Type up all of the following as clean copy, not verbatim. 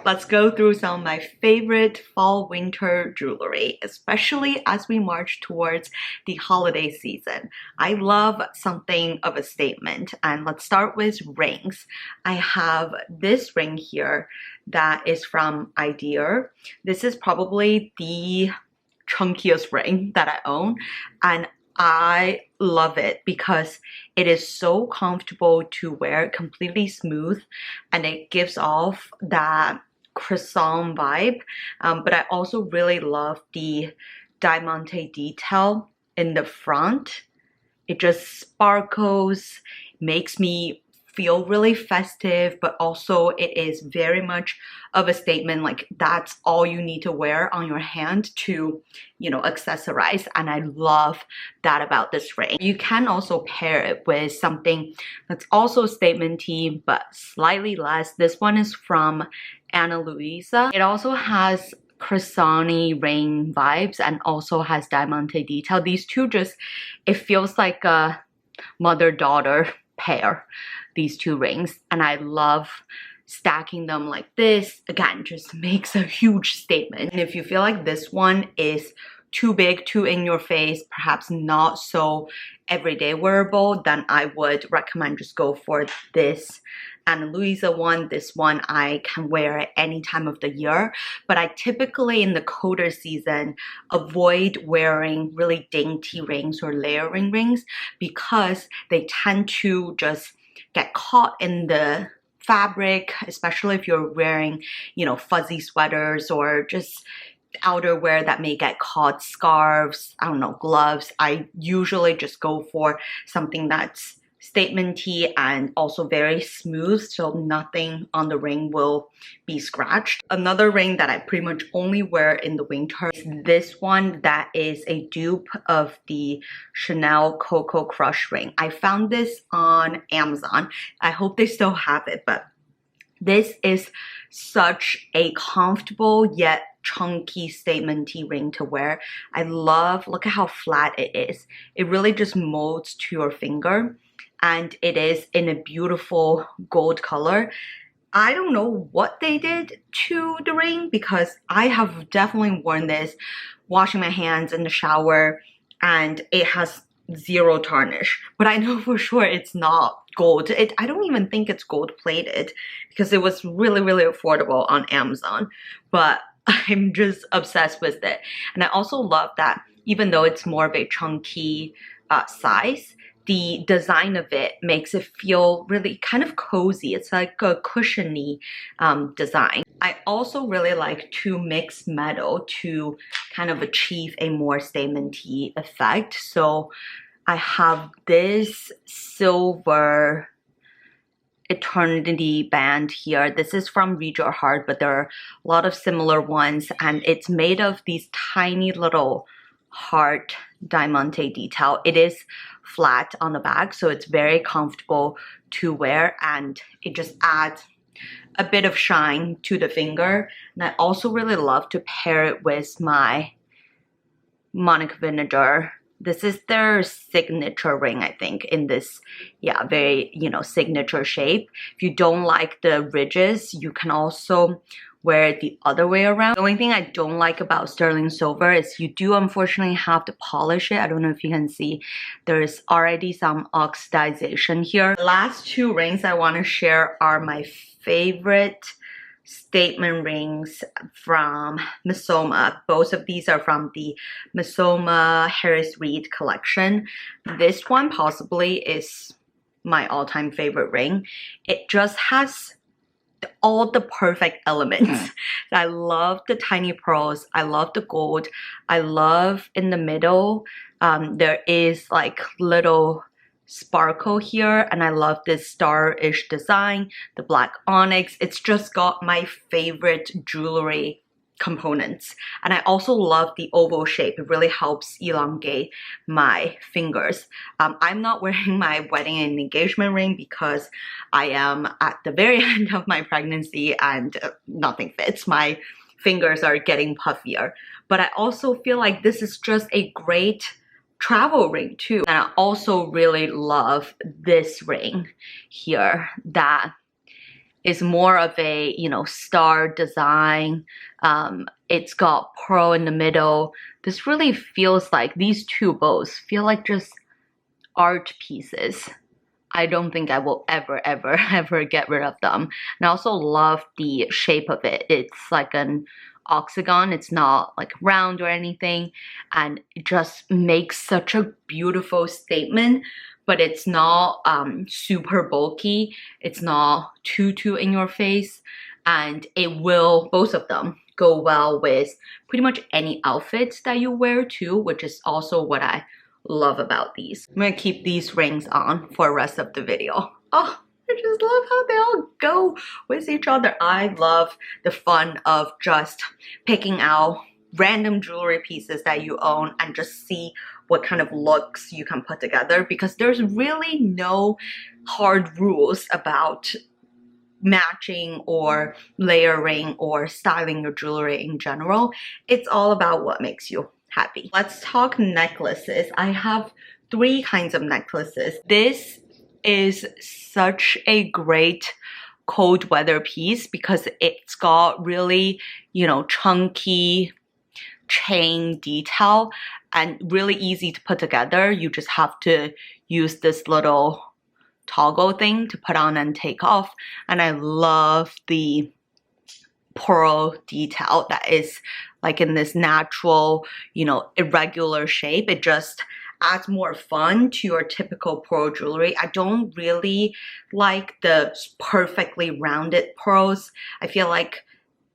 let's go through some of my favorite fall winter jewelry, especially as we march towards the holiday season. I love something of a statement, and let's start with rings. I have this ring here that is from Idea. This is probably the chunkiest ring that I own, and I love it because it is so comfortable to wear, completely smooth, and it gives off that croissant vibe. But I also really love the diamante detail in the front. It just sparkles, makes me feel really festive, but also it is very much of a statement, like that's all you need to wear on your hand to, you know, accessorize. And I love that about this ring. You can also pair it with something that's also statement-y, but slightly less. This one is from Ana Luisa. It also has croissant-y ring vibes and also has diamante detail. These two just, it feels like a mother-daughter pair, these two rings, and I love stacking them like this. Again, just makes a huge statement. And if you feel like this one is too big, too in your face, perhaps not so everyday wearable, then I would recommend just go for this Ana Luisa one. This one I can wear at any time of the year, but I typically in the colder season avoid wearing really dainty rings or layering rings because they tend to just get caught in the fabric, especially if you're wearing, you know, fuzzy sweaters or just outerwear that may get caught, scarves, I don't know, gloves. I usually just go for something that's statement-y and also very smooth, so nothing on the ring will be scratched. Another ring that I pretty much only wear in the winter is this one that is a dupe of the Chanel Coco Crush ring. I found this on Amazon. I hope they still have it, but this is such a comfortable yet chunky statement-y ring to wear. I love, look at how flat it is. It really just molds to your finger, and it is in a beautiful gold color. I don't know what they did to the ring because I have definitely worn this washing my hands in the shower and it has zero tarnish, but I know for sure it's not gold. I don't even think it's gold plated because it was really affordable on Amazon, but I'm just obsessed with it. And I also love that even though it's more of a chunky size, the design of it makes it feel really kind of cozy. It's like a cushiony design. I also really like to mix metal to kind of achieve a more statement-y effect. So I have this silver eternity band here. This is from Read Your Heart, but there are a lot of similar ones, and it's made of these tiny little heart diamante detail. It is flat on the back, so it's very comfortable to wear, and it just adds a bit of shine to the finger. And I also really love to pair it with my Monica Vinegar. This is their signature ring, I think, in this, yeah, very, you know, signature shape. If you don't like the ridges, you can also wear it the other way around. The only thing I don't like about sterling silver is you do unfortunately have to polish it. I don't know if you can see, there's already some oxidization here. The last two rings I want to share are my favorite statement rings from Missoma. Both of these are from the Missoma Harris Reed collection. This one possibly is my all-time favorite ring. It just has all the perfect elements. I love the tiny pearls. I love the gold. I love in the middle, there is like little sparkle here, and I love this star-ish design, the black onyx. It's just got my favorite jewelry components. And I also love the oval shape. It really helps elongate my fingers. I'm not wearing my wedding and engagement ring because I am at the very end of my pregnancy and nothing fits. My fingers are getting puffier. But I also feel like this is just a great travel ring too. And I also really love this ring here that is more of a, you know, star design. It's got pearl in the middle. This really feels like, these two bows feel like just art pieces. I don't think I will ever get rid of them. And I also love the shape of it. It's like an octagon. It's not like round or anything, and it just makes such a beautiful statement. But it's not super bulky. It's not too in your face, and it will, both of them, go well with pretty much any outfits that you wear too, which is also what I love about these. I'm gonna keep these rings on for the rest of the video. Oh, I just love how they all go with each other. I love the fun of just picking out random jewelry pieces that you own and just see what kind of looks you can put together, because there's really no hard rules about matching or layering or styling your jewelry in general. It's all about what makes you happy. Let's talk necklaces. I have 3 kinds of necklaces. This is such a great cold weather piece because it's got really, you know, chunky chain detail and really easy to put together. You just have to use this little toggle thing to put on and take off. And I love the pearl detail that is like in this natural, you know, irregular shape. It just adds more fun to your typical pearl jewelry. I don't really like the perfectly rounded pearls. I feel like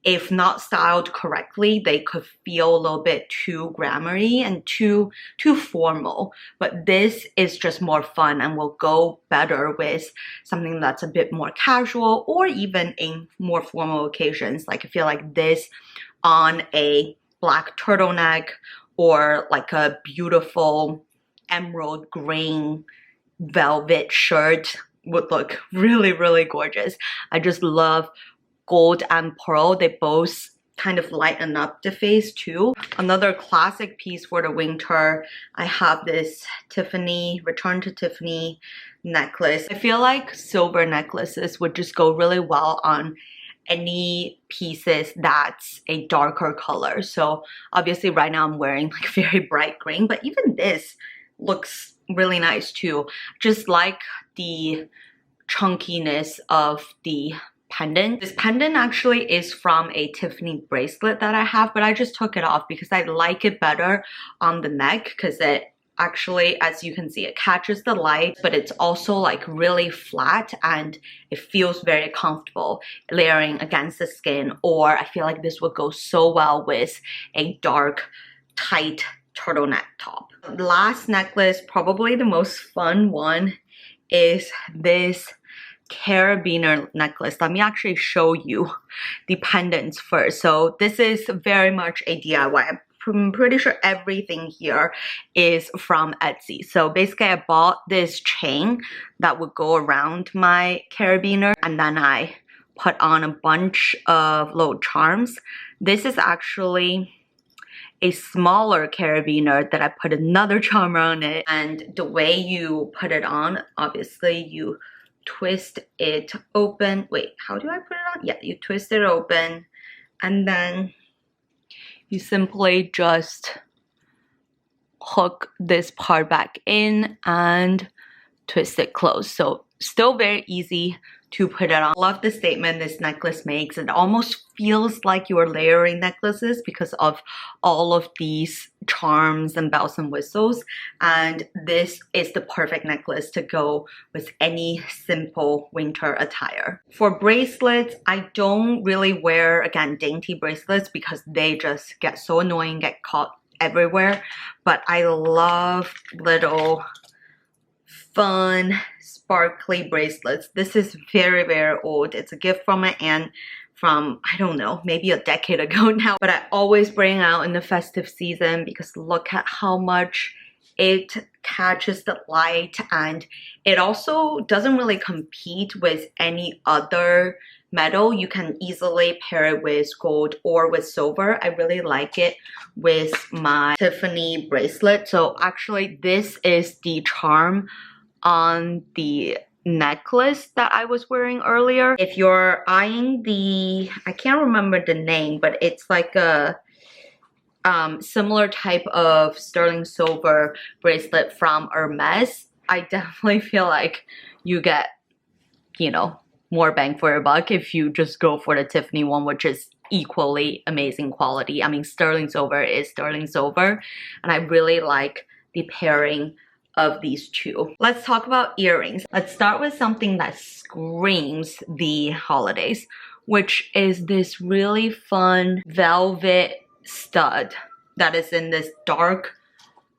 if not styled correctly, they could feel a little bit too glamoury and too formal. But this is just more fun and will go better with something that's a bit more casual or even in more formal occasions. Like I feel like this on a black turtleneck or like a beautiful emerald green velvet shirt would look really gorgeous. I just love gold and pearl. They both kind of lighten up the face too. Another classic piece for the winter, I have this Tiffany, Return to Tiffany necklace. I feel like silver necklaces would just go really well on any pieces that's a darker color. So obviously right now I'm wearing like very bright green, but even this looks really nice too. Just like the chunkiness of the pendant. This pendant actually is from a Tiffany bracelet that I have, but I just took it off because I like it better on the neck because it actually, as you can see, it catches the light, but it's also like really flat and it feels very comfortable layering against the skin. Or I feel like this would go so well with a dark, tight turtleneck top. Last necklace, probably the most fun one, is this carabiner necklace. Let me actually show you the pendants first. So this is very much a DIY. I'm pretty sure everything here is from Etsy. So basically I bought this chain that would go around my carabiner and then I put on a bunch of little charms. This is actually a smaller carabiner that I put another charm on it, and the way you put it on, obviously you twist it open. Wait, how do I put it on? Yeah, you twist it open and then you simply just hook this part back in and twist it closed. So still very easy to put it on. Love the statement this necklace makes. It almost feels like you're layering necklaces because of all of these charms and bells and whistles. And this is the perfect necklace to go with any simple winter attire. For bracelets, I don't really wear, again, dainty bracelets because they just get so annoying, get caught everywhere. But I love little fun sparkly bracelets. This is very old. It's a gift from my aunt from, I don't know, maybe a decade ago now. But I always bring out in the festive season because look at how much it catches the light, and it also doesn't really compete with any other metal. You can easily pair it with gold or with silver. I really like it with my Tiffany bracelet. So actually this is the charm on the necklace that I was wearing earlier. If you're eyeing I can't remember the name, but it's like a similar type of sterling silver bracelet from Hermes, I definitely feel like you get, you know, more bang for your buck if you just go for the Tiffany one, which is equally amazing quality. I mean, sterling silver is sterling silver, and I really like the pairing of these two. Let's talk about earrings. Let's start with something that screams the holidays, which is this really fun velvet stud that is in this dark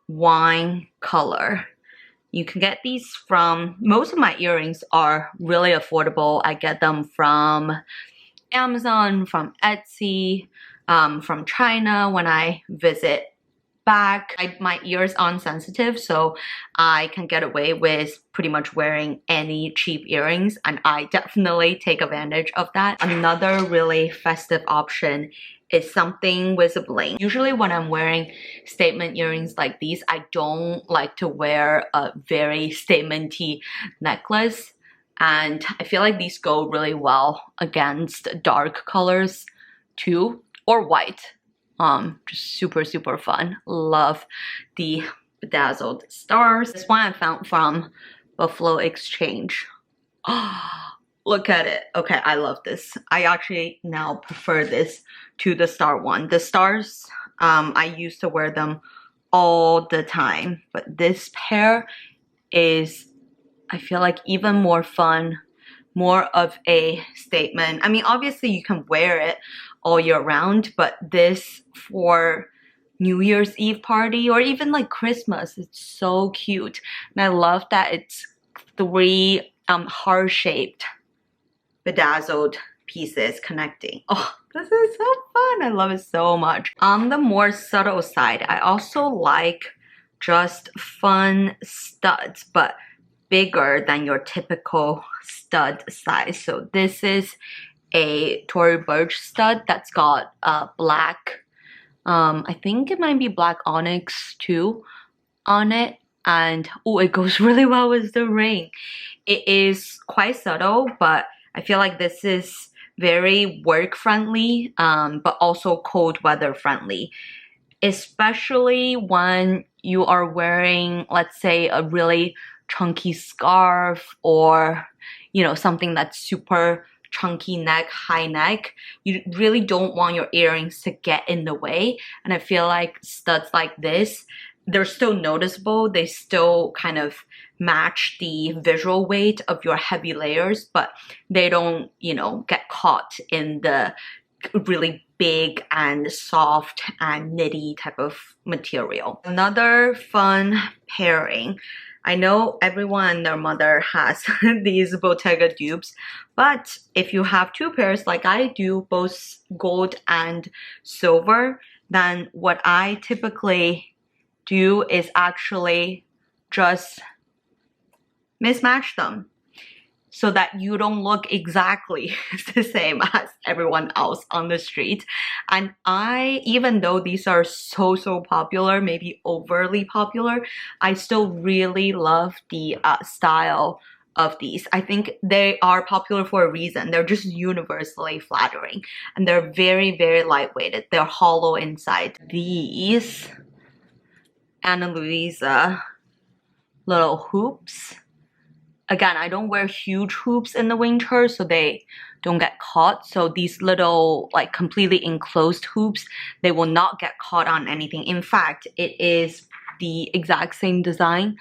wine color. You can get these from, most of my earrings are really affordable. I get them from Amazon, from Etsy, from China when I visit back. My ears aren't sensitive, so I can get away with pretty much wearing any cheap earrings, and I definitely take advantage of that. Another really festive option is something with a bling. Usually when I'm wearing statement earrings like these, I don't like to wear a very statementy necklace, and I feel like these go really well against dark colors too, or white. Just super fun. Love the bedazzled stars. This one I found from Buffalo Exchange. Oh, look at it. Okay, I love this. I actually now prefer this to the star one. The stars, I used to wear them all the time, but this pair is, I feel like, even more fun, more of a statement. I mean, obviously you can wear it all year round, but this for New Year's Eve party or even like Christmas, it's so cute. And I love that it's 3 heart-shaped bedazzled pieces connecting. Oh, this is so fun. I love it so much. On the more subtle side, I also like just fun studs, but bigger than your typical stud size. So this is a Tory Burch stud that's got black, I think it might be black onyx too on it, and oh, it goes really well with the ring. It is quite subtle, but I feel like this is very work friendly, but also cold weather friendly, especially when you are wearing, let's say, a really chunky scarf, or you know, something that's super chunky neck, high neck. You really don't want your earrings to get in the way, and I feel like studs like this, they're still noticeable. They still kind of match the visual weight of your heavy layers, but they don't, you know, get caught in the really big and soft and knitty type of material. Another fun pairing. I know everyone and their mother has these Bottega dupes, but if you have 2 pairs like I do, both gold and silver, then what I typically do is actually just mismatch them so that you don't look exactly the same as everyone else on the street. And even though these are so popular, maybe overly popular, I still really love the style of these. I think they are popular for a reason. They're just universally flattering, and they're very lightweighted. They're hollow inside. These Ana Luisa little hoops. Again, I don't wear huge hoops in the winter, so they don't get caught. So these little, like, completely enclosed hoops, they will not get caught on anything. In fact, it is the exact same design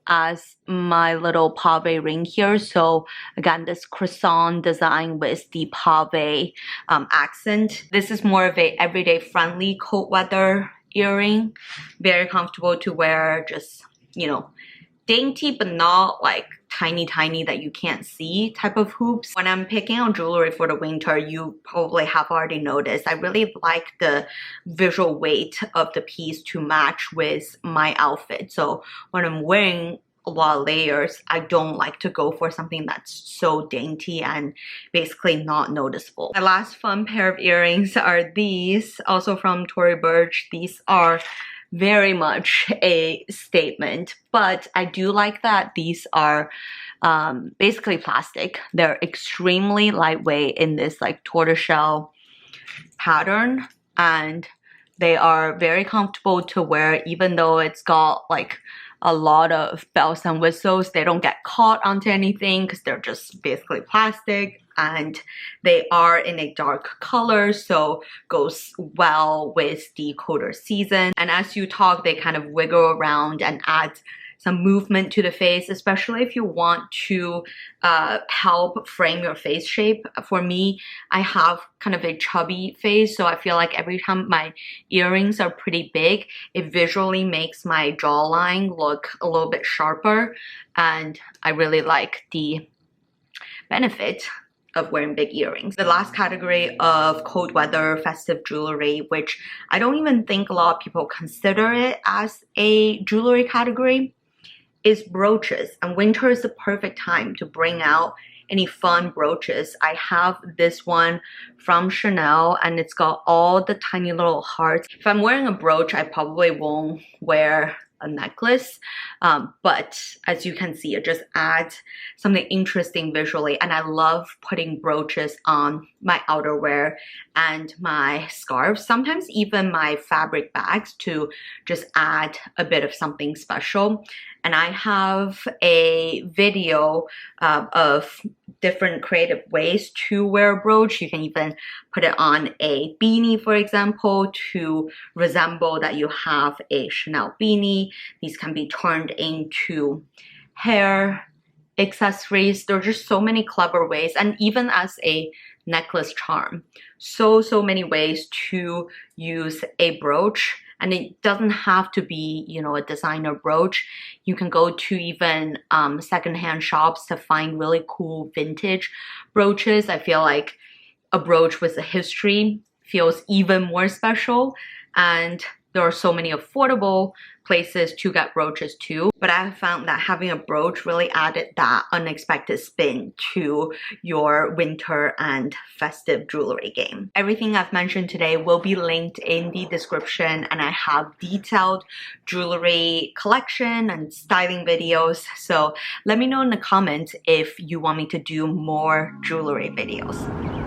as my little pave ring here. So again, this croissant design with the pave accent. This is more of a everyday friendly cold weather earring. Very comfortable to wear, just, you know, dainty but not like tiny that you can't see type of hoops. When I'm picking out jewelry for the winter, you probably have already noticed, I really like the visual weight of the piece to match with my outfit. So when I'm wearing a lot of layers, I don't like to go for something that's so dainty and basically not noticeable. My last fun pair of earrings are these, also from Tory Burch. These are very much a statement, but I do like that these are basically plastic. They're extremely lightweight in this like tortoiseshell pattern, and they are very comfortable to wear, even though it's got like a lot of bells and whistles. They don't get caught onto anything because they're just basically plastic, and they are in a dark color, so goes well with the colder season. And as you talk, they kind of wiggle around and add some movement to the face, especially if you want to help frame your face shape. For me, I have kind of a chubby face, so I feel like every time my earrings are pretty big, it visually makes my jawline look a little bit sharper, and I really like the benefit of wearing big earrings. The last category of cold weather festive jewelry, which I don't even think a lot of people consider it as a jewelry category, is brooches. And winter is the perfect time to bring out any fun brooches. I have this one from Chanel, and it's got all the tiny little hearts. If I'm wearing a brooch, I probably won't wear a necklace, but as you can see, it just adds something interesting visually, and I love putting brooches on my outerwear and my scarves, sometimes even my fabric bags, to just add a bit of something special. And I have a video of different creative ways to wear a brooch. You can even put it on a beanie, for example, to resemble that you have a Chanel beanie. These can be turned into hair accessories. There are just so many clever ways, and even as a necklace charm. So many ways to use a brooch. And it doesn't have to be, you know, a designer brooch. You can go to even secondhand shops to find really cool vintage brooches. I feel like a brooch with a history feels even more special. And there are so many affordable places to get brooches too. But I have found that having a brooch really added that unexpected spin to your winter and festive jewelry game. Everything I've mentioned today will be linked in the description, and I have detailed jewelry collection and styling videos. So let me know in the comments if you want me to do more jewelry videos.